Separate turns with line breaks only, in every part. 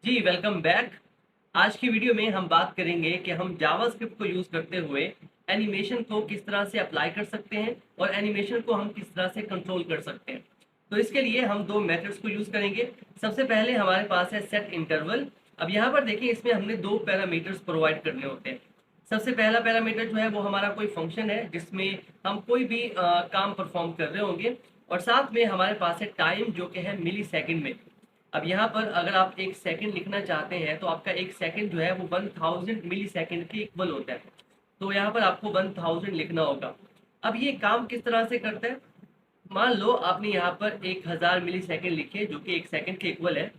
जी, welcome back. आज की video में हम बात करेंगे कि हम जावास्क्रिप्ट को यूज़ करते हुए एनिमेशन को किस तरह से अप्लाई कर सकते हैं और एनिमेशन को हम किस तरह से कंट्रोल कर सकते हैं। तो इसके लिए हम 2 मेथड्स को यूज़ करेंगे। सबसे पहले हमारे पास है सेट इंटरवल। अब यहाँ पर देखिए इसमें हमने 2 पैरामीटर्स प्रोवाइड करने होते हैं। सबसे पहला पैरामीटर जो है वो हमारा कोई फंक्शन है जिसमें हम कोई भी काम परफॉर्म कर रहे होंगे और साथ में हमारे पास है टाइम जो कि है मिलीसेकंड में। अब यहाँ पर अगर आप 1 सेकंड लिखना चाहते हैं तो आपका 1 सेकंड जो है वो 1000 मिलीसेकंड के इक्वल होता है। तो यहाँ पर आपको 1000 लिखना होगा। अब ये काम किस तरह से करता है? मान लो आपने यहाँ पर 1000 मिलीसेकंड लिखे जो कि 1 सेकंड के इक्वल है।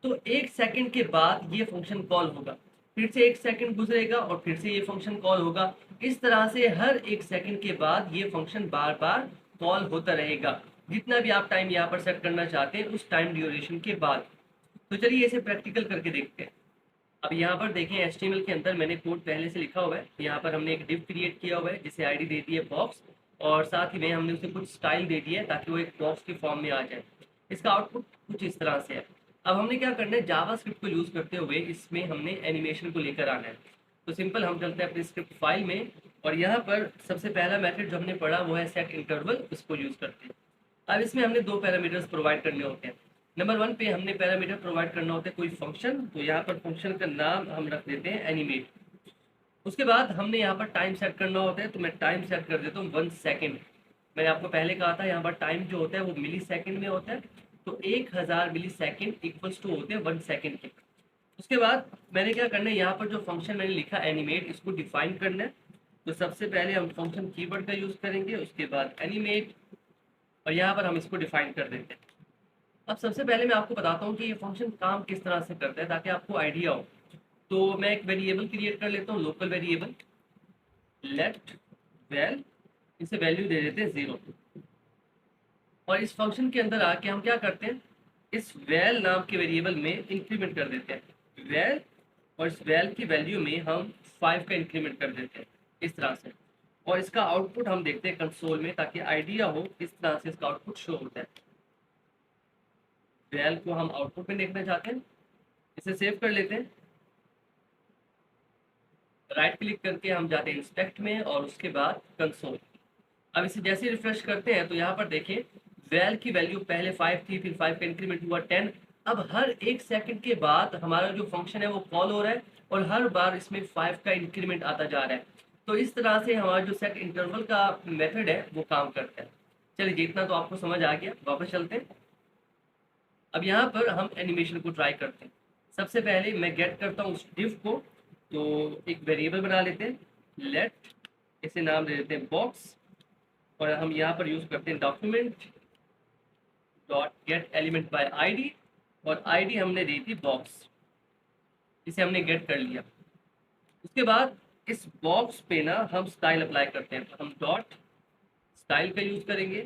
तो 1 सेकंड के बाद ये फंक्शन कॉल होगा। फिर से 1 सेकंड गुजरेगा और फिर से ये फंक्शन कॉल होगा। इस तरह से हर 1 सेकंड के बाद ये फंक्शन बार-बार कॉल होता रहेगा। जितना भी आप टाइम यहाँ पर सेट करना चाहते हैं उस टाइम ड्यूरेशन के बाद। तो चलिए इसे प्रैक्टिकल करके देखते हैं। अब यहाँ पर देखें एचटीएमएल के अंदर मैंने कोड पहले से लिखा हुआ है। यहाँ पर हमने एक डिव क्रिएट किया हुआ है जिसे आईडी दे दी है बॉक्स और साथ ही में हमने उसे कुछ स्टाइल दे दिया है ताकि वो एक बॉक्स के फॉर्म में आ जाए। इसका आउटपुट कुछ इस तरह से है। अब हमने क्या करना है, जावास्क्रिप्ट को यूज़ करते हुए इसमें हमने एनिमेशन को लेकर आना है। तो सिंपल हम चलते हैं अपनी स्क्रिप्ट फाइल में और यहाँ पर सबसे पहला मेथड जो हमने पढ़ा वो है सेट इंटरवल, उसको यूज़ करते हैं। अब इसमें हमने 2 पैरामीटर्स प्रोवाइड करने होते हैं। नंबर 1 पे हमने पैरामीटर प्रोवाइड करना होता है कोई फंक्शन, तो यहाँ पर फंक्शन का नाम हम रख देते हैं एनिमेट। उसके बाद हमने यहाँ पर टाइम सेट करना होता है, तो मैं टाइम सेट कर देता हूँ 1 सेकंड। मैंने आपको पहले कहा था यहाँ पर टाइम जो होता है वो मिली सेकंड में होता है। तो 1000 मिली सेकंड इक्वल्स टू होते हैं 1 सेकंड के। उसके बाद मैंने क्या करना है, यहाँ पर जो फंक्शन मैंने लिखा एनिमेट, इसको डिफाइन करना है। तो सबसे पहले हम फंक्शन कीवर्ड का यूज़ करेंगे, उसके बाद एनिमेट और यहाँ पर हम इसको डिफाइन कर देते हैं। अब सबसे पहले मैं आपको बताता हूँ कि ये फंक्शन काम किस तरह से करता है ताकि आपको आइडिया हो। तो मैं एक वेरिएबल क्रिएट कर लेता हूँ, लोकल वेरिएबल लेट वैल, इसे वैल्यू दे देते हैं 0। और इस फंक्शन के अंदर आके हम क्या करते हैं, इस वैल नाम के वेरिएबल में इंक्रीमेंट कर देते हैं वैल, और इस वैल की वैल्यू में हम 5 का इंक्रीमेंट कर देते हैं इस तरह से। और इसका आउटपुट हम देखते हैं कंसोल में ताकि आइडिया हो किस तरह से इसका आउटपुट शो होता है। वैल को हम आउटपुट में देखना चाहते हैं, इसे सेव कर लेते हैं। राइट क्लिक करके हम जाते हैं इंस्पेक्ट में और उसके बाद कंसोल। अब इसे जैसे रिफ्रेश करते हैं तो यहाँ पर देखें वैल की वैल्यू पहले 5 थी, फिर 5 का इंक्रीमेंट हुआ 10। अब हर 1 सेकंड के बाद हमारा जो फंक्शन है वो कॉल हो रहा है और हर बार इसमें 5 का इंक्रीमेंट आता जा रहा है। तो इस तरह से हमारा जो सेट इंटरवल का मेथड है वो काम करता है। चलिए जितना तो आपको समझ आ गया, वापस चलते हैं। अब यहाँ पर हम एनिमेशन को ट्राई करते हैं। सबसे पहले मैं गेट करता हूँ उस डिव को, तो एक वेरिएबल बना लेते हैं लेट, इसे नाम दे देते हैं बॉक्स और हम यहाँ पर यूज़ करते हैं document dot gate element by ID और आईडी हमने दी थी बॉक्स, इसे हमने गेट कर लिया। उसके बाद इस बॉक्स पे ना हम स्टाइल अप्लाई करते हैं, तो हम डॉट स्टाइल का यूज़ करेंगे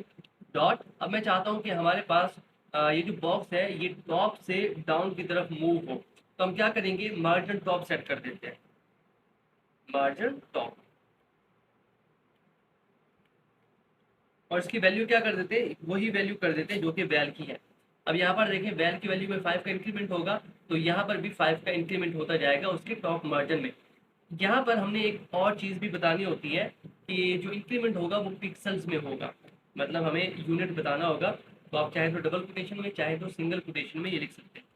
डॉट। अब मैं चाहता हूँ कि हमारे पास ये जो बॉक्स है ये टॉप से डाउन की तरफ मूव हो, तो हम क्या करेंगे, मार्जिन टॉप सेट कर देते हैं, मार्जिन टॉप। और इसकी वैल्यू क्या कर देते हैं, वही वैल्यू कर देते हैं जो कि वैल की है। अब यहाँ पर देखें वैल की वैल्यू में 5 का इंक्रीमेंट होगा, तो यहाँ पर भी 5 का इंक्रीमेंट होता जाएगा उसके टॉप मार्जिन में। यहाँ पर हमने एक और चीज़ भी बतानी होती है कि जो इंक्रीमेंट होगा वो पिक्सल्स में होगा, मतलब हमें यूनिट बताना होगा। तो आप चाहे तो डबल कोटेशन में चाहे तो सिंगल कोटेशन में ये लिख सकते हैं।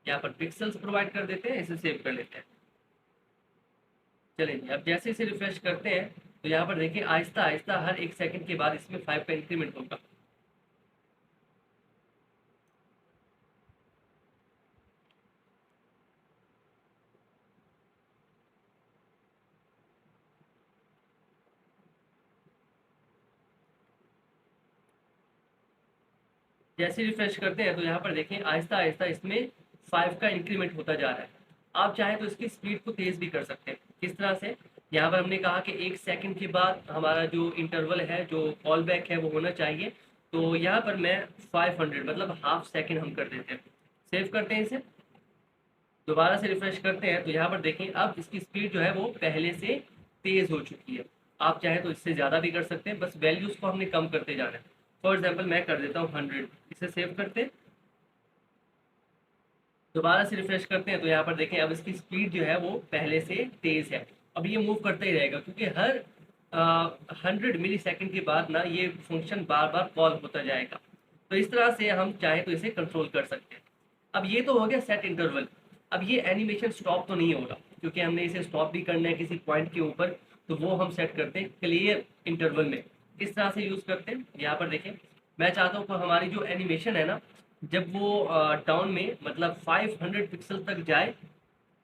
यहाँ पर पिक्सल्स प्रोवाइड कर देते हैं, इसे सेव कर लेते हैं। चलिए अब जैसे इसे रिफ्रेश करते हैं तो यहाँ पर देखिए आहिस्ता आहिस्ता हर 1 सेकंड के बाद इसमें 5 का इंक्रीमेंट होगा। जैसे रिफ्रेश करते हैं तो यहाँ पर देखें आहिस्ता आहिस्ता इसमें 5 का इंक्रीमेंट होता जा रहा है। आप चाहें तो इसकी स्पीड को तेज़ भी कर सकते हैं। किस तरह से, यहाँ पर हमने कहा कि 1 सेकंड के बाद हमारा जो इंटरवल है, जो कॉल बैक है वो होना चाहिए। तो यहाँ पर मैं 500 मतलब हाफ सेकंड हम कर देते हैं। सेव करते हैं इसे, दोबारा से रिफ्रेश करते हैं तो यहाँ पर देखें अब इसकी स्पीड जो है वो पहले से तेज़ हो चुकी है। आप चाहें तो इससे ज़्यादा भी कर सकते हैं, बस वैल्यूज़ को हमने कम करते जाना है। फॉर एग्जाम्पल मैं कर देता हूँ 100, इसे सेव करते हैं। दोबारा से रिफ्रेश करते हैं तो यहाँ पर देखें अब इसकी स्पीड जो है वो पहले से तेज है। अब ये मूव करते ही रहेगा क्योंकि हर 100 मिली सेकेंड के बाद ना ये फंक्शन बार बार कॉल होता जाएगा। तो इस तरह से हम चाहे तो इसे कंट्रोल कर सकते हैं। अब ये तो हो गया सेट इंटरवल। अब ये एनिमेशन स्टॉप तो नहीं होगा क्योंकि हमने इसे स्टॉप भी करना है किसी पॉइंट के ऊपर, तो वो हम सेट करते हैं क्लियर इंटरवल में। किस तरह से यूज करते हैं यहाँ पर देखें। मैं चाहता हूँ कि हमारी जो एनिमेशन है ना, जब वो डाउन में मतलब 500 पिक्सल तक जाए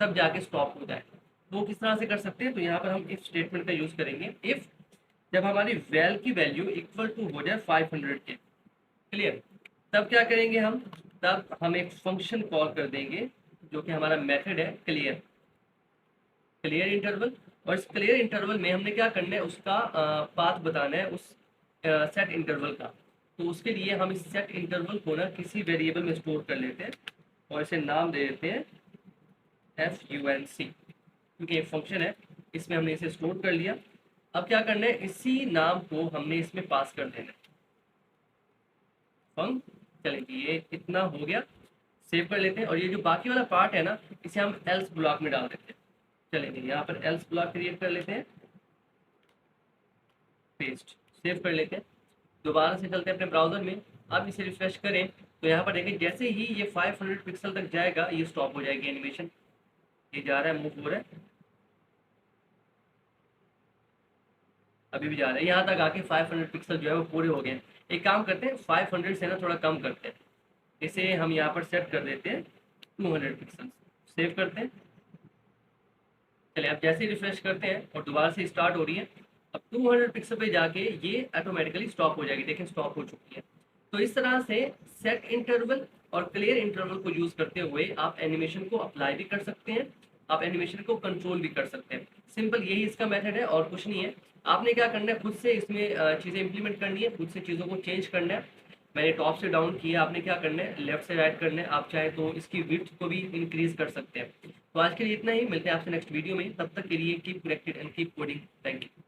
तब जाके स्टॉप हो जाए। वो किस तरह से कर सकते हैं, तो यहाँ पर हम इफ स्टेटमेंट का यूज करेंगे। इफ जब हमारी वैल की वैल्यू इक्वल टू हो जाए 500 के, क्लियर, तब क्या करेंगे हम, तब हम एक फंक्शन कॉल कर देंगे जो कि हमारा मेथड है क्लियर, क्लियर इंटरवल। और इस क्लियर इंटरवल में हमने क्या करना है, उसका पाथ बताना है उस सेट इंटरवल का। तो उसके लिए हम इस सेट इंटरवल को ना किसी वेरिएबल में स्टोर कर लेते हैं और इसे नाम दे देते हैं func, क्योंकि एक फंक्शन है, इसमें हमने इसे स्टोर कर लिया। अब क्या करना है, इसी नाम को हमने इसमें पास कर देना है फंक। चलिए ये इतना हो गया, सेव कर लेते हैं। और ये जो बाकी वाला पार्ट है ना, इसे हम एल्स ब्लॉक में डाल देते हैं। चलेंगे यहाँ पर एल्स ब्लॉक क्रिएट कर लेते हैं, पेस्ट, सेव कर लेते हैं। दोबारा से चलते हैं अपने ब्राउजर में। अब इसे रिफ्रेश करें तो यहाँ पर देखें जैसे ही ये 500 पिक्सल तक जाएगा ये स्टॉप हो जाएगी एनिमेशन। ये जा रहा है, मूव हो रहा है, अभी भी जा रहा है, यहाँ तक आके 500 पिक्सल जो है वो पूरे हो गए। एक काम करते हैं, 500 से ना थोड़ा कम करते हैं, इसे हम यहाँ पर सेट कर देते हैं 200 पिक्सल। सेव करते हैं। चलिए अब जैसे ही रिफ्रेश करते हैं और दोबारा से स्टार्ट हो रही है, अब 200 पिक्सल पे जाके ये ऑटोमेटिकली स्टॉप हो जाएगी। देखें स्टॉप हो चुकी है। तो इस तरह से सेट इंटरवल और क्लियर इंटरवल को यूज करते हुए आप एनिमेशन को अप्लाई भी कर सकते हैं, आप एनिमेशन को कंट्रोल भी कर सकते हैं। सिंपल यही इसका मेथड है और कुछ नहीं है। आपने क्या करना है, खुद से इसमें चीज़ें इंप्लीमेंट करनी है, खुद से चीज़ों को चेंज करना है। मैंने टॉप से डाउन किया, आपने क्या करना है, लेफ्ट से राइट करना है। आप चाहे तो इसकी विड्थ को भी इंक्रीज कर सकते हैं। तो आज के लिए इतना ही, मिलते हैं आपसे नेक्स्ट वीडियो में। तब तक के लिए keep connected and keep coding. Thank you.